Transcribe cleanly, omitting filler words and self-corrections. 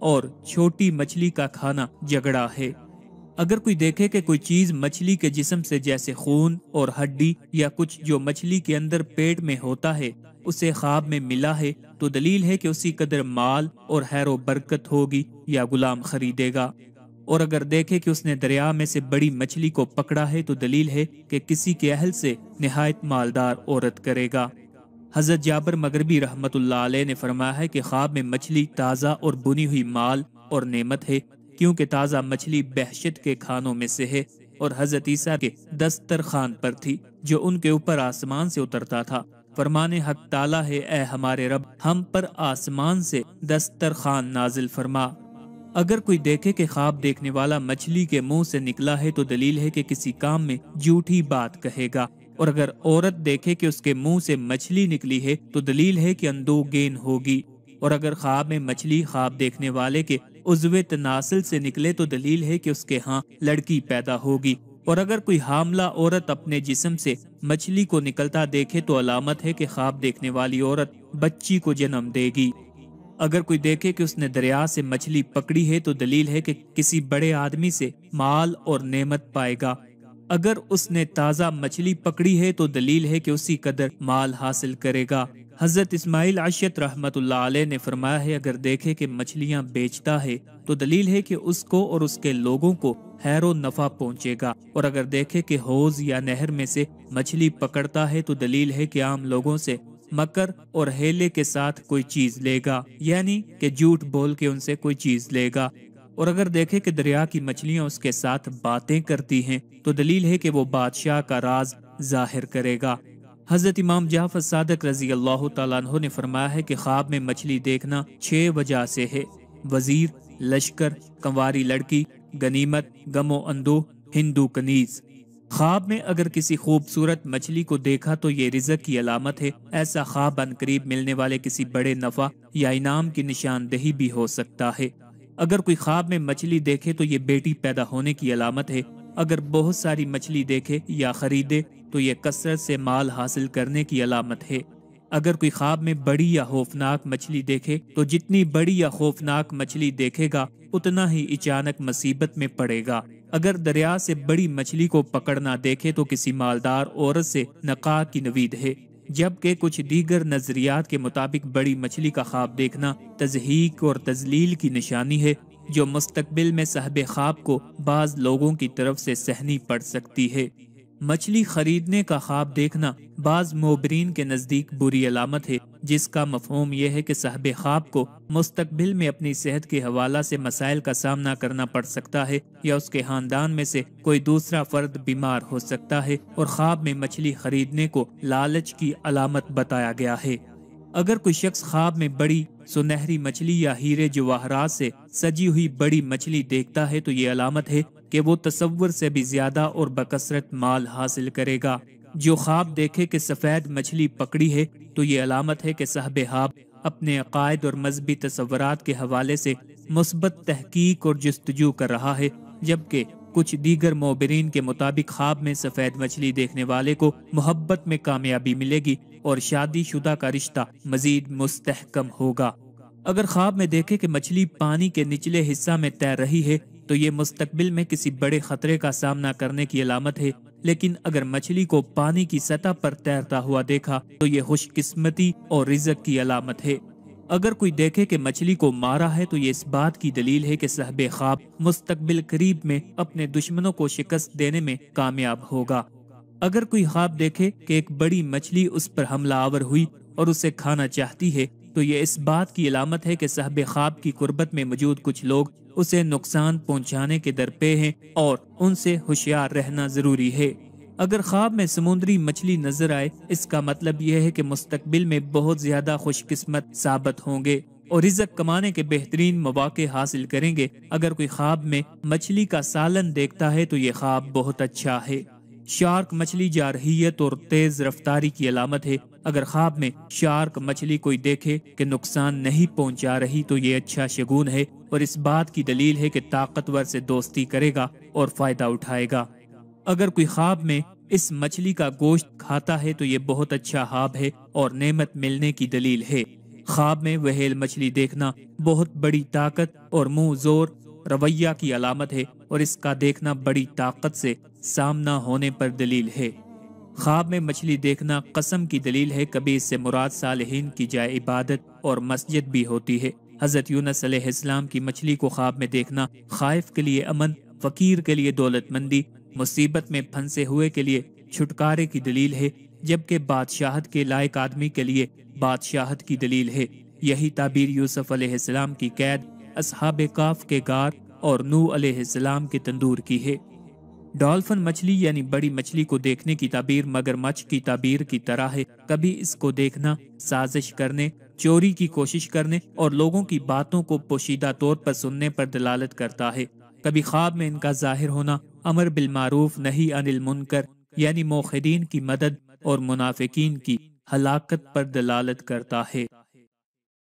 اور چھوٹی مچھلی کا کھانا جھگڑا ہے۔ اگر کوئی دیکھے کہ کوئی چیز مچھلی کے جسم سے جیسے خون اور ہڈی یا کچھ جو مچھلی کے اندر پیٹ میں ہوتا ہے اسے خواب میں ملا ہے تو دلیل ہے کہ اسی قدر مال اور خیر و برکت ہوگی یا غلام خریدے گا۔ اور اگر دیکھے کہ اس نے دریا میں سے بڑی مچھلی کو پکڑا ہے تو دلیل ہے کہ کسی کے اہل سے نہایت مالدار عورت کرے گا۔ حضرت جابر مغربی رحمت اللہ علیہ نے فرمایا ہے کہ خواب میں مچھلی تازہ اور بنی ہوئی مال اور نعمت ہے، کیونکہ تازہ مچھلی بہشت کے کھانوں میں سے ہے اور حضرت عیسیٰ کے دسترخوان پر تھی جو ان کے اوپر آسمان سے اترتا تھا۔ فرمانے حق تعالیٰ ہے، اے ہمارے رب، ہم پر آسمان سے دسترخوان نازل فرما۔ اگر کوئی دیکھے کہ خواب دیکھنے والا مچھلی کے منہ سے نکلا ہے تو دلیل ہے کہ کسی کام میں جھوٹی بات کہے گا، اور اگر عورت دیکھے کہ اس کے منہ سے مچھلی نکلی ہے تو دلیل ہے کہ اندوہگین ہوگی، اور اگر خواب میں مچھلی خواب دیکھنے والے کے عضو تناسل سے نکلے تو دلیل ہے کہ اس کے ہاں لڑکی پیدا ہوگی، اور اگر کوئی حاملہ عورت اپنے جسم سے مچھلی کو نکلتا دیکھے تو علامت ہے کہ خواب دیکھنے والی عورت بچی کو جنم دے گی۔ اگر کوئی دیکھے کہ اس نے دریا سے مچھلی پکڑی ہے تو دلیل ہے کہ کسی بڑے آدمی سے مال اور نعمت پائے گا۔ اگر اس نے تازہ مچھلی پکڑی ہے تو دلیل ہے کہ اسی قدر مال حاصل کرے گا۔ حضرت اسماعیل عشت رحمت اللہ علیہ نے فرمایا ہے اگر دیکھے کہ مچھلیاں بیچتا ہے تو دلیل ہے کہ اس کو اور اس کے لوگوں کو خیر و نفع پہنچے گا، اور اگر دیکھے کہ حوض یا نہر میں سے مچھلی پکڑتا ہے تو دلیل ہے کہ عام لوگوں سے مکر اور ہیلے کے ساتھ کوئی چیز لے گا، یعنی کہ جھوٹ بول کے ان سے کوئی چیز لے گا۔ اور اگر دیکھے کہ دریا کی مچھلیاں اس کے ساتھ باتیں کرتی ہیں تو دلیل ہے کہ وہ بادشاہ کا راز ظاہر کرے گا۔ حضرت امام جعفر صادق رضی اللہ تعالیٰ عنہ نے فرمایا ہے کہ خواب میں مچھلی دیکھنا 6 وجہ سے ہے: وزیر، لشکر، کنواری لڑکی، غنیمت، غم و اندوہ، ہندو کنیز۔ خواب میں اگر کسی خوبصورت مچھلی کو دیکھا تو یہ رزق کی علامت ہے۔ ایسا خواب ان قریب ملنے والے کسی بڑے نفع یا انعام کی نشاندہی بھی ہو سکتا ہے۔ اگر کوئی خواب میں مچھلی دیکھے تو یہ بیٹی پیدا ہونے کی علامت ہے۔ اگر بہت ساری مچھلی دیکھے یا خریدے تو یہ کثرت سے مال حاصل کرنے کی علامت ہے۔ اگر کوئی خواب میں بڑی یا خوفناک مچھلی دیکھے تو جتنی بڑی یا خوفناک مچھلی دیکھے گا اتنا ہی اچانک مصیبت میں پڑے گا۔ اگر دریا سے بڑی مچھلی کو پکڑنا دیکھے تو کسی مالدار عورت سے نکاح کی نوید ہے، جبکہ کچھ دیگر نظریات کے مطابق بڑی مچھلی کا خواب دیکھنا تضحیک اور تذلیل کی نشانی ہے، جو مستقبل میں صاحب خواب کو بعض لوگوں کی طرف سے سہنی پڑ سکتی ہے۔ مچھلی خریدنے کا خواب دیکھنا بعض معبرین کے نزدیک بری علامت ہے، جس کا مفہوم یہ ہے کہ صاحب خواب کو مستقبل میں اپنی صحت کے حوالہ سے مسائل کا سامنا کرنا پڑ سکتا ہے، یا اس کے خاندان میں سے کوئی دوسرا فرد بیمار ہو سکتا ہے، اور خواب میں مچھلی خریدنے کو لالچ کی علامت بتایا گیا ہے۔ اگر کوئی شخص خواب میں بڑی سنہری مچھلی یا ہیرے جواہرات سے سجی ہوئی بڑی مچھلی دیکھتا ہے تو یہ علامت ہے کہ وہ تصور سے بھی زیادہ اور بکثرت مال حاصل کرے گا۔ جو خواب دیکھے کہ سفید مچھلی پکڑی ہے تو یہ علامت ہے کہ صاحب خواب اپنے عقائد اور مذہبی تصورات کے حوالے سے مثبت تحقیق اور جستجو کر رہا ہے، جبکہ کچھ دیگر معبرین کے مطابق خواب میں سفید مچھلی دیکھنے والے کو محبت میں کامیابی ملے گی اور شادی شدہ کا رشتہ مزید مستحکم ہوگا۔ اگر خواب میں دیکھے کہ مچھلی پانی کے نچلے حصہ میں تیر رہی ہے تو یہ مستقبل میں کسی بڑے خطرے کا سامنا کرنے کی علامت ہے، لیکن اگر مچھلی کو پانی کی سطح پر تیرتا ہوا دیکھا تو یہ خوش قسمتی اور رزق کی علامت ہے۔ اگر کوئی دیکھے کہ مچھلی کو مارا ہے تو یہ اس بات کی دلیل ہے کہ صاحب خواب مستقبل قریب میں اپنے دشمنوں کو شکست دینے میں کامیاب ہوگا۔ اگر کوئی خواب دیکھے کہ ایک بڑی مچھلی اس پر حملہ آور ہوئی اور اسے کھانا چاہتی ہے تو یہ اس بات کی علامت ہے کہ صاحب خواب کی قربت میں موجود کچھ لوگ اسے نقصان پہنچانے کے درپے ہیں اور ان سے ہوشیار رہنا ضروری ہے۔ اگر خواب میں سمندری مچھلی نظر آئے اس کا مطلب یہ ہے کہ مستقبل میں بہت زیادہ خوش قسمت ثابت ہوں گے اور رزق کمانے کے بہترین مواقع حاصل کریں گے۔ اگر کوئی خواب میں مچھلی کا سالن دیکھتا ہے تو یہ خواب بہت اچھا ہے۔ شارک مچھلی جارحیت اور تیز رفتاری کی علامت ہے۔ اگر خواب میں شارک مچھلی کوئی دیکھے کہ نقصان نہیں پہنچا رہی تو یہ اچھا شگون ہے اور اس بات کی دلیل ہے کہ طاقتور سے دوستی کرے گا اور فائدہ اٹھائے گا۔ اگر کوئی خواب میں اس مچھلی کا گوشت کھاتا ہے تو یہ بہت اچھا خواب ہے اور نعمت ملنے کی دلیل ہے۔ خواب میں وہیل مچھلی دیکھنا بہت بڑی طاقت اور منہ زور رویہ کی علامت ہے، اور اس کا دیکھنا بڑی طاقت سے سامنا ہونے پر دلیل ہے۔ خواب میں مچھلی دیکھنا قسم کی دلیل ہے، کبھی اس سے مراد صالحین کی جائے عبادت اور مسجد بھی ہوتی ہے۔ حضرت یونس علیہ السلام کی مچھلی کو خواب میں دیکھنا خائف کے لیے امن، فقیر کے لیے دولت مندی، مصیبت میں پھنسے ہوئے کے لیے چھٹکارے کی دلیل ہے، جبکہ بادشاہت کے لائق آدمی کے لیے بادشاہت کی دلیل ہے۔ یہی تعبیر یوسف علیہ السلام کی قید، اصحاب کاف کے غار اور نوح علیہ السلام کے تندور کی ہے۔ ڈالفن مچھلی یعنی بڑی مچھلی کو دیکھنے کی تعبیر مگرمچھ کی تعبیر کی طرح ہے، کبھی اس کو دیکھنا سازش کرنے، چوری کی کوشش کرنے اور لوگوں کی باتوں کو پوشیدہ طور پر سننے پر دلالت کرتا ہے۔ کبھی خواب میں ان کا ظاہر ہونا امر بالمعروف نہی عن المنکر یعنی موحدین کی مدد اور منافقین کی ہلاکت پر دلالت کرتا ہے۔